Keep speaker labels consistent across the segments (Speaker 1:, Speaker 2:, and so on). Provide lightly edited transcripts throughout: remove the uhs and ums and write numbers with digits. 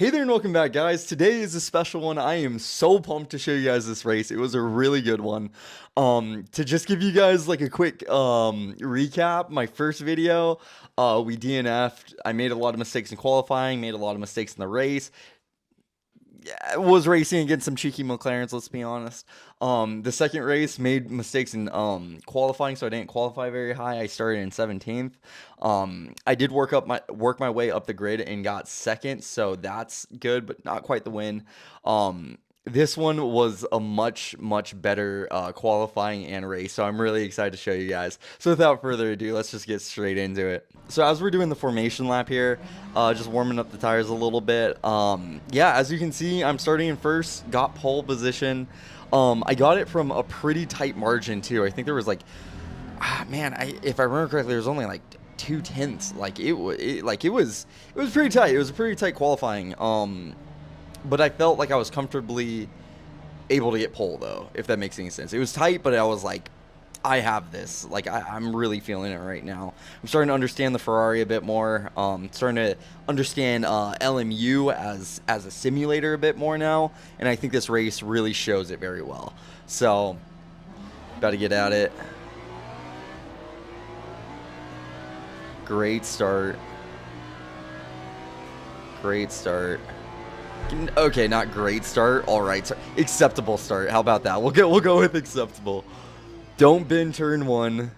Speaker 1: Hey there and welcome back, guys. Today is a special one. I am so pumped to show you guys this race. It was a really good one. To just give you guys like a quick recap, my first video, we DNF'd. I made a lot of mistakes in qualifying, made a lot of mistakes in the race. Yeah, was racing against some cheeky McLarens, let's be honest. The second race made mistakes in qualifying, so I didn't qualify very high. I started in 17th. I did work my way up the grid and got second, so that's good, but not quite the win. This one was a much better qualifying and race, so I'm really excited to show you guys. So without further ado, let's just get straight into it. So as we're doing the formation lap here, just warming up the tires a little bit. Yeah, as you can see, I'm starting in first, got pole position. I got it from a pretty tight margin too. I think there was like, man, if I remember correctly, there was only like 2/10. Like it was pretty tight. It was a pretty tight qualifying. But I felt like I was comfortably able to get pole though, if that makes any sense. It was tight, but I was like, I have this. Like I'm really feeling it right now. I'm starting to understand the Ferrari a bit more. Starting to understand LMU as a simulator a bit more now, and I think this race really shows it very well. So, got to get at it. Great start. Great start. Okay, not great start. All right, acceptable start. How about that? We'll go with acceptable. Don't bend turn one.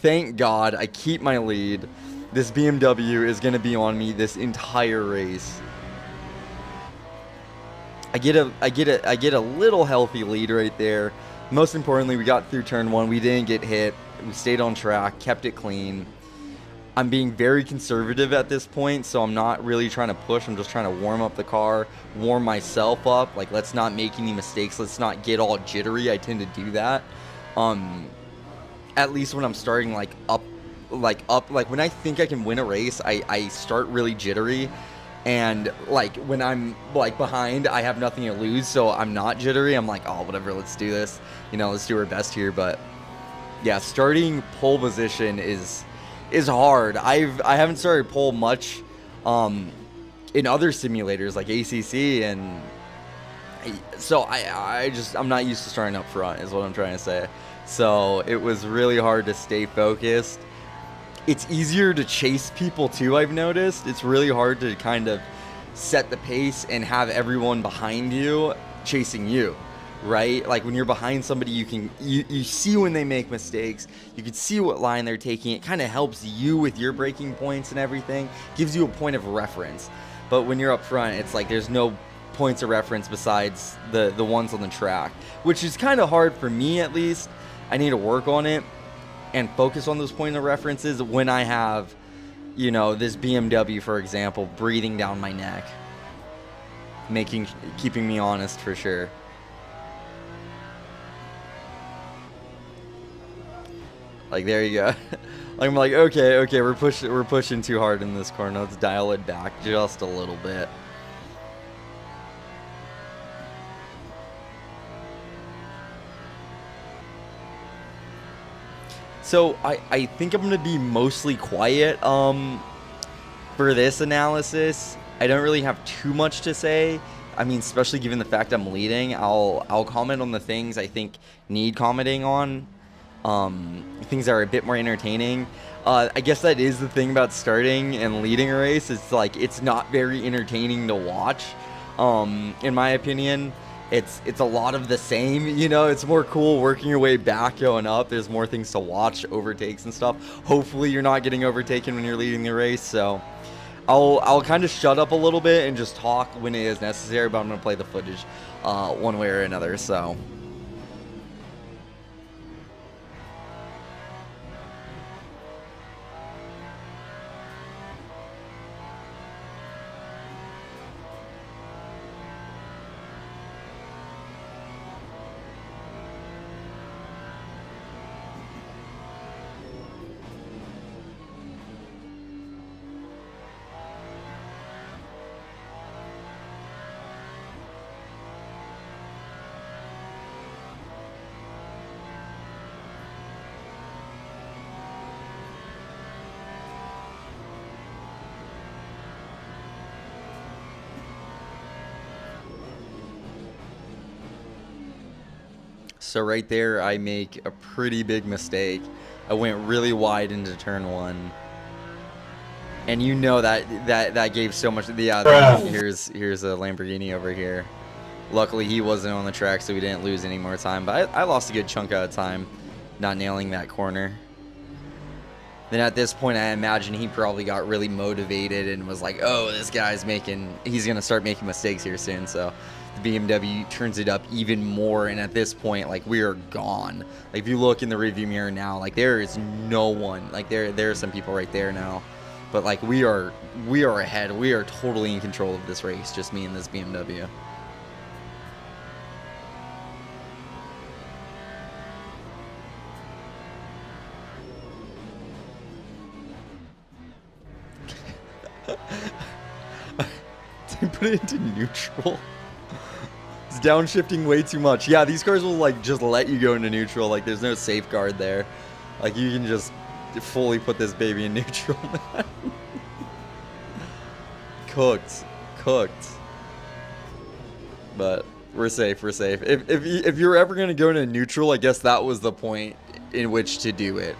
Speaker 1: Thank God I keep my lead. This BMW is gonna be on me this entire race. I get a little healthy lead right there. Most importantly, we got through turn one. We didn't get hit. We stayed on track, kept it clean. I'm being very conservative at this point, so I'm not really trying to push. I'm just trying to warm up the car, warm myself up. Like, let's not make any mistakes. Let's not get all jittery. I tend to do that. At least when I'm starting like up, when I think I can win a race, I start really jittery. And like when I'm like behind, I have nothing to lose, so I'm not jittery. I'm like, oh, whatever, let's do this. You know, let's do our best here. But yeah, starting pole position is hard. I haven't started pole much in other simulators like ACC, and so I'm not used to starting up front is what I'm trying to say. So it was really hard to stay focused. It's easier to chase people too, I've noticed. It's really hard to kind of set the pace and have everyone behind you chasing you, right? Like when you're behind somebody, you see when they make mistakes. You can see what line they're taking. It kind of helps you with your braking points and everything. Gives you a point of reference. But when you're up front, it's like there's no points of reference besides the ones on the track, which is kind of hard for me at least. I need to work on it and focus on those point of references when I have, you know, this BMW, for example, breathing down my neck, keeping me honest for sure. Like, there you go. I'm like, okay, we're pushing too hard in this corner. Let's dial it back just a little bit. So I think I'm gonna be mostly quiet for this analysis. I don't really have too much to say. I mean, especially given the fact I'm leading, I'll comment on the things I think need commenting on. Things that are a bit more entertaining. I guess that is the thing about starting and leading a race. It's like it's not very entertaining to watch, in my opinion. It's a lot of the same, you know. It's more cool working your way back, going up. There's more things to watch, overtakes and stuff. Hopefully you're not getting overtaken when you're leading the race. So I'll kind of shut up a little bit and just talk when it is necessary, but I'm gonna play the footage one way or another. So So right there, I make a pretty big mistake. I went really wide into turn one. And you know that gave so much. Yeah, here's a Lamborghini over here. Luckily, he wasn't on the track, so we didn't lose any more time. But I lost a good chunk of time not nailing that corner. Then at this point, I imagine he probably got really motivated and was like, oh, this guy's he's going to start making mistakes here soon. So the BMW turns it up even more. And at this point, like, we are gone. Like, if you look in the rearview mirror now, like, there is no one. Like, there are some people right there now. But, like, we are ahead. We are totally in control of this race, just me and this BMW. Put it into neutral. It's downshifting way too much. Yeah, these cars will like just let you go into neutral. Like there's no safeguard there. Like you can just fully put this baby in neutral, man. Cooked. But we're safe. If you're ever gonna go into neutral, I guess that was the point in which to do it.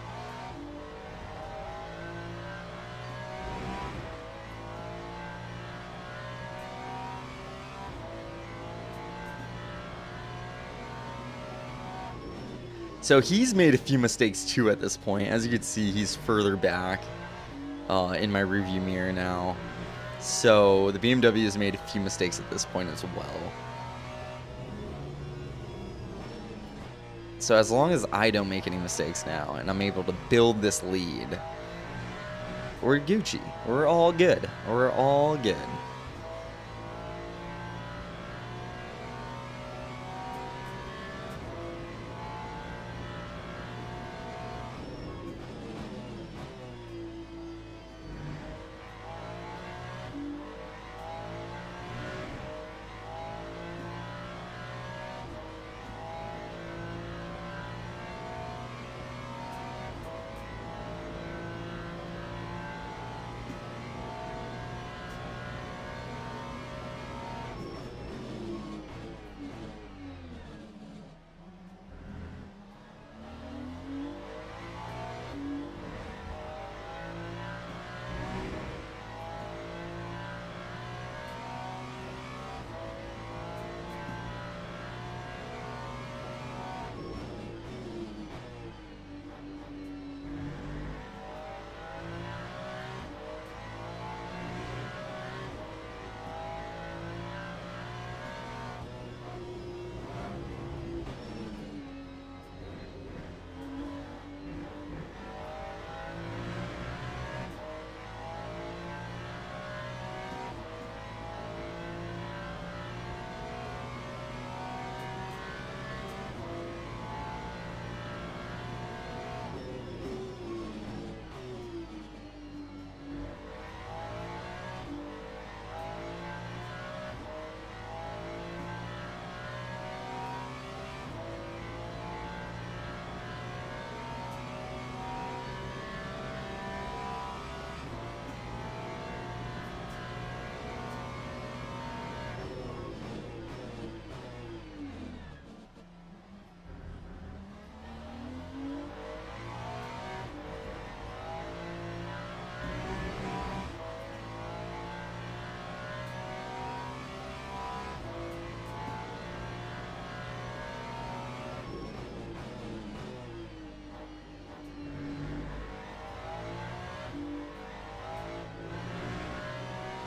Speaker 1: So he's made a few mistakes too at this point. As you can see, he's further back in my rearview mirror now. So the BMW has made a few mistakes at this point as well. So as long as I don't make any mistakes now and I'm able to build this lead, we're Gucci. We're all good. We're all good.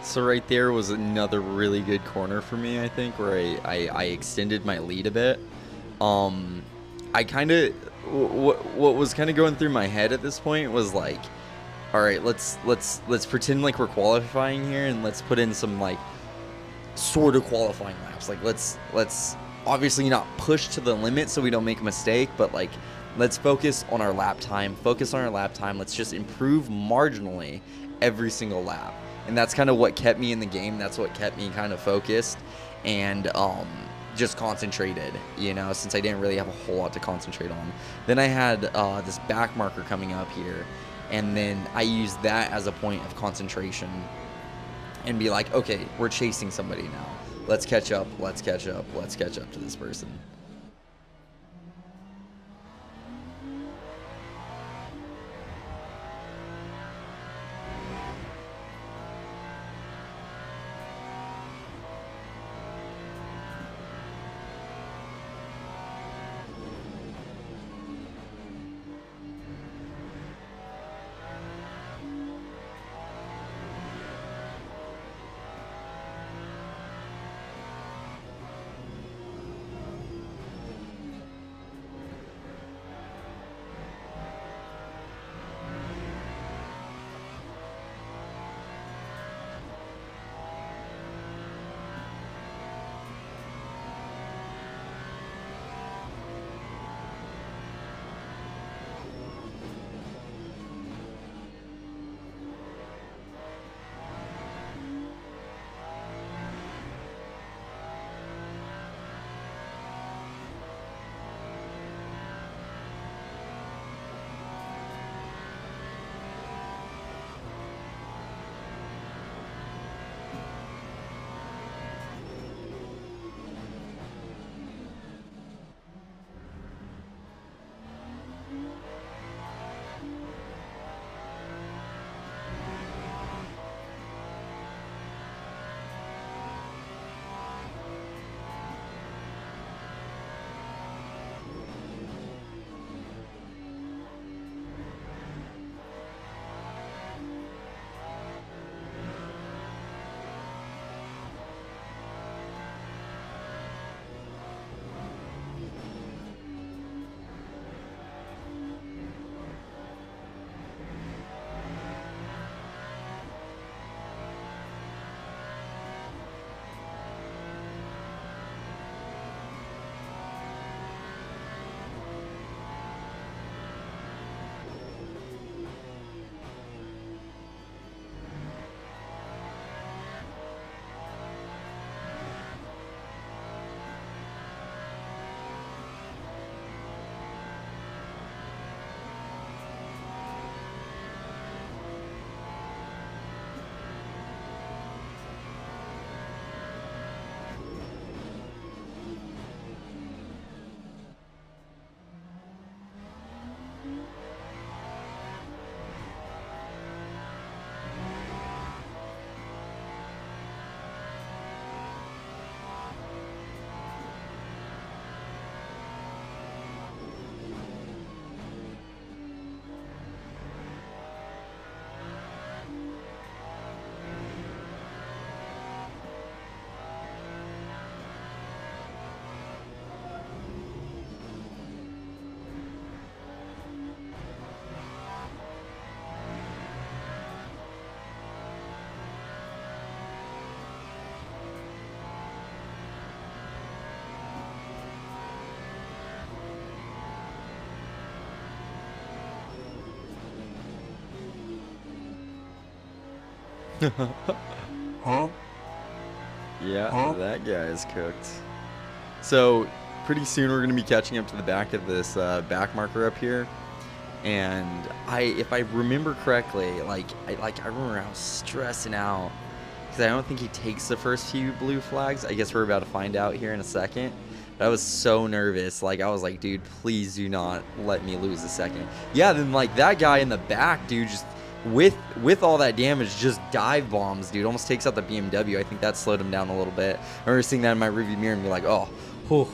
Speaker 1: So right there was another really good corner for me, I think, where I extended my lead a bit. I kind of, what was kind of going through my head at this point was like, all right, let's pretend like we're qualifying here, and let's put in some like sort of qualifying laps. Like let's obviously not push to the limit so we don't make a mistake, but like let's focus on our lap time. Let's just improve marginally every single lap. And that's kind of what kept me in the game. That's what kept me kind of focused and just concentrated, you know, since I didn't really have a whole lot to concentrate on. Then I had this back marker coming up here, and then I used that as a point of concentration and be like, okay, we're chasing somebody now. Let's catch up to this person.
Speaker 2: Huh?
Speaker 1: Yeah,
Speaker 2: Huh?
Speaker 1: that guy is cooked. So pretty soon we're gonna be catching up to the back of this back marker up here, and if I remember correctly, I remember I was stressing out because I don't think he takes the first few blue flags. I guess we're about to find out here in a second. But I was so nervous. Like, I was like, dude, please do not let me lose a second. Yeah, then like that guy in the back, dude, just with all that damage, just dive bombs, dude. Almost takes out the BMW. I think that slowed him down a little bit. I remember seeing that in my rearview mirror and be like, oh, whew,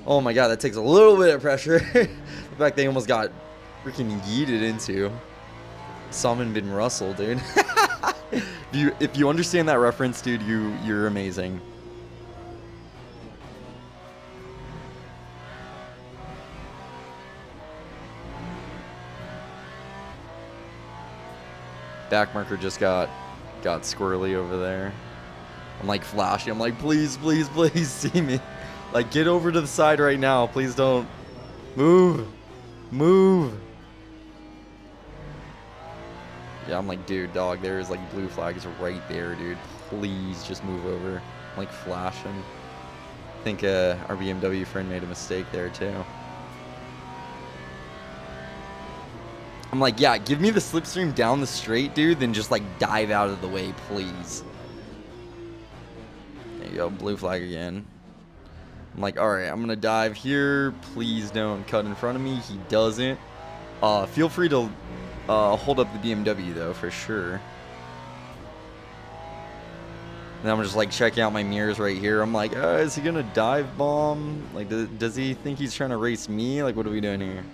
Speaker 1: oh my god, that takes a little bit of pressure. The fact they almost got freaking yeeted into. Salmon bin Russell, dude. If you understand that reference, dude, you're amazing. Back marker just got squirrely over there. I'm like flashing. I'm like, please, please, please see me. Like, get over to the side right now. Please don't move. Move. Yeah, I'm like, dude, dog, there's like blue flags right there, dude. Please just move over. I'm like flashing. I think our BMW friend made a mistake there too. I'm like, yeah, give me the slipstream down the straight, dude, then just like dive out of the way, please. There you go, blue flag again. I'm like, all right, I'm gonna dive here. Please don't cut in front of me. He doesn't. Feel free to hold up the BMW though, for sure. And I'm just like checking out my mirrors right here. I'm like, is he gonna dive bomb? Like, does he think he's trying to race me? Like, what are we doing here?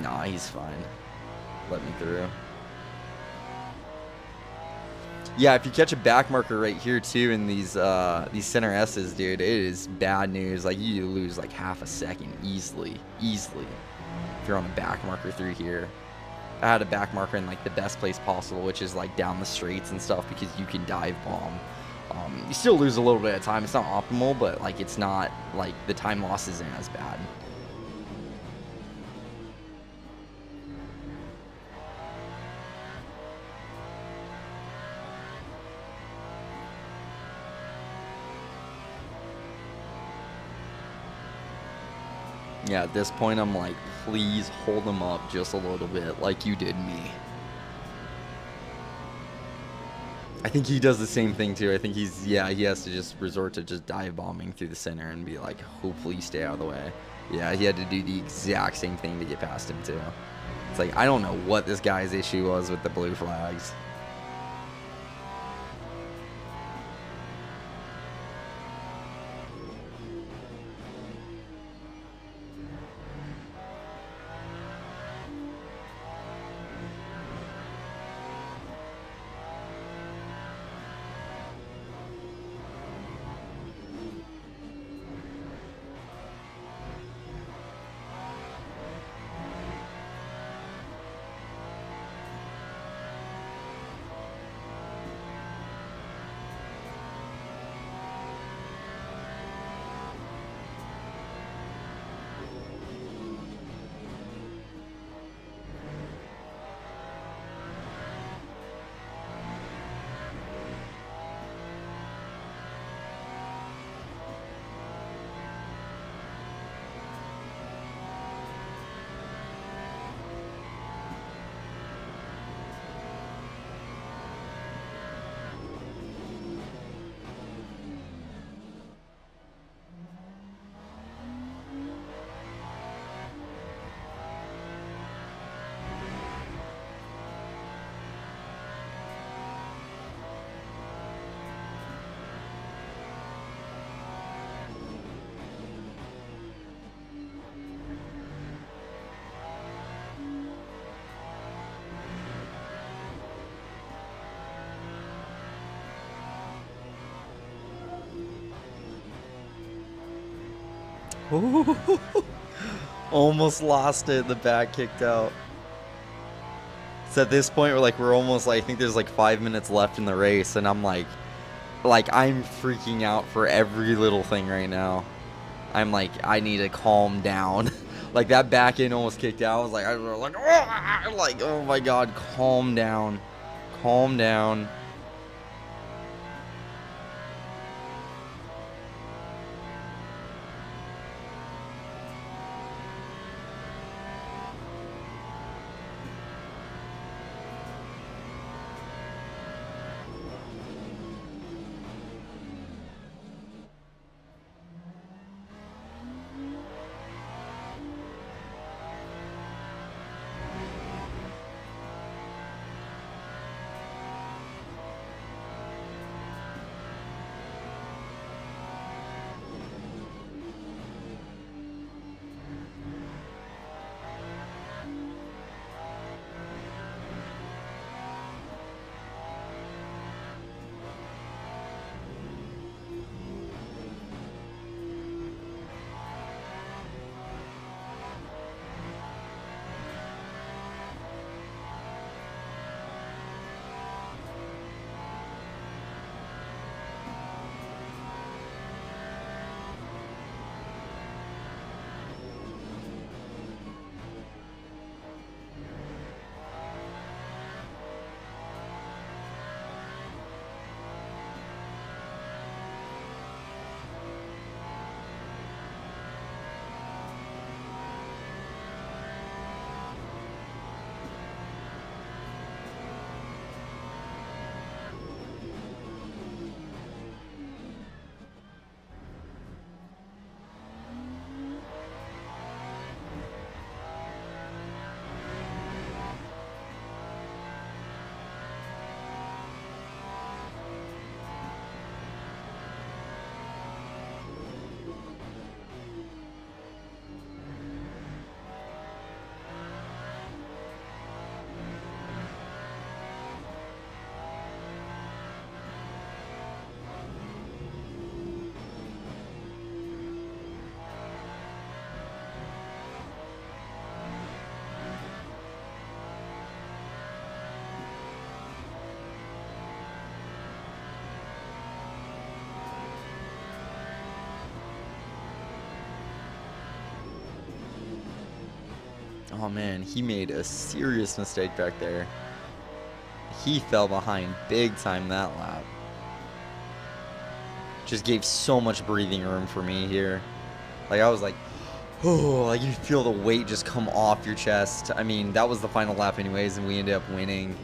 Speaker 1: Nah, he's fine. Let me through. Yeah, if you catch a back marker right here too in these center S's, dude, it is bad news. Like, you lose like half a second easily. If you're on a back marker through here. I had a back marker in like the best place possible, which is like down the straights and stuff, because you can dive bomb. You still lose a little bit of time. It's not optimal, but like it's not like the time loss isn't as bad. Yeah, at this point, I'm like, please hold him up just a little bit, like you did me. I think he does the same thing too. I think he has to just resort to just dive bombing through the center and be like, hopefully stay out of the way. Yeah, he had to do the exact same thing to get past him too. It's like, I don't know what this guy's issue was with the blue flags. Almost lost it. The back kicked out. So at this point, we're almost like, I think there's like 5 minutes left in the race, and I'm like I'm freaking out for every little thing right now. I'm like, I need to calm down. Like, that back end almost kicked out. I was like, oh my god, calm down. calm down. Oh man, he made a serious mistake back there. He fell behind big time that lap. Just gave so much breathing room for me here. Like, I was like, oh, like you feel the weight just come off your chest. I mean, that was the final lap anyways, and we ended up winning.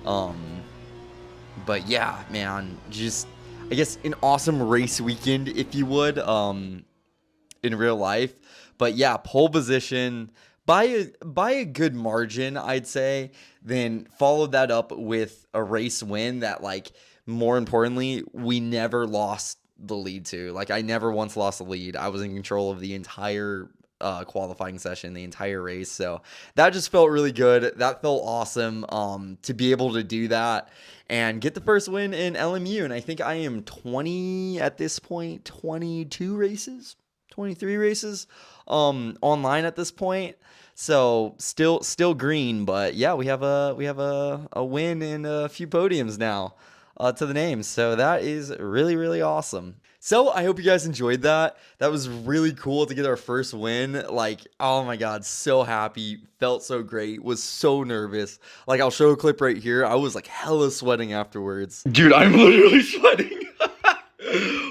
Speaker 1: But yeah, man, just, I guess, an awesome race weekend, if you would, in real life. But yeah, pole position by a good margin, I'd say. Then followed that up with a race win that, like, more importantly, we never lost the lead to. Like, I never once lost the lead. I was in control of the entire qualifying session, the entire race. So that just felt really good. That felt awesome to be able to do that and get the first win in LMU. And I think I am 20 at this point, 22 races, 23 races online at this point. So still green, but yeah, we have a win and a few podiums now to the name. So that is really, really awesome. So I hope you guys enjoyed that. That was really cool to get our first win. Like, oh my God, so happy. Felt so great. Was so nervous. Like, I'll show a clip right here. I was like hella sweating afterwards. Dude, I'm literally sweating.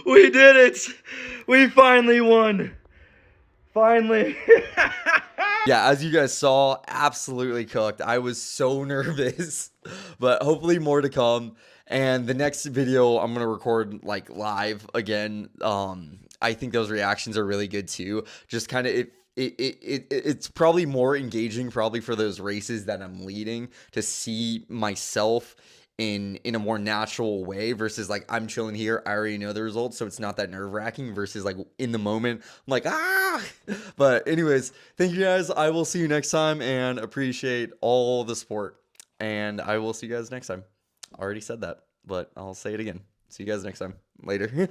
Speaker 1: We did it. We finally won. Finally. Yeah, as you guys saw, absolutely cooked. I was so nervous, but hopefully more to come. And the next video I'm gonna record like live again. I think those reactions are really good too. Just kind of it's probably more engaging probably for those races that I'm leading to see myself in a more natural way versus like I'm chilling here, I already know the results, so it's not that nerve-wracking versus like in the moment I'm like but anyways, thank you guys. I will see you next time and appreciate all the support, and I will see you guys next time. I already said that, but I'll say it again. See you guys next time. Later.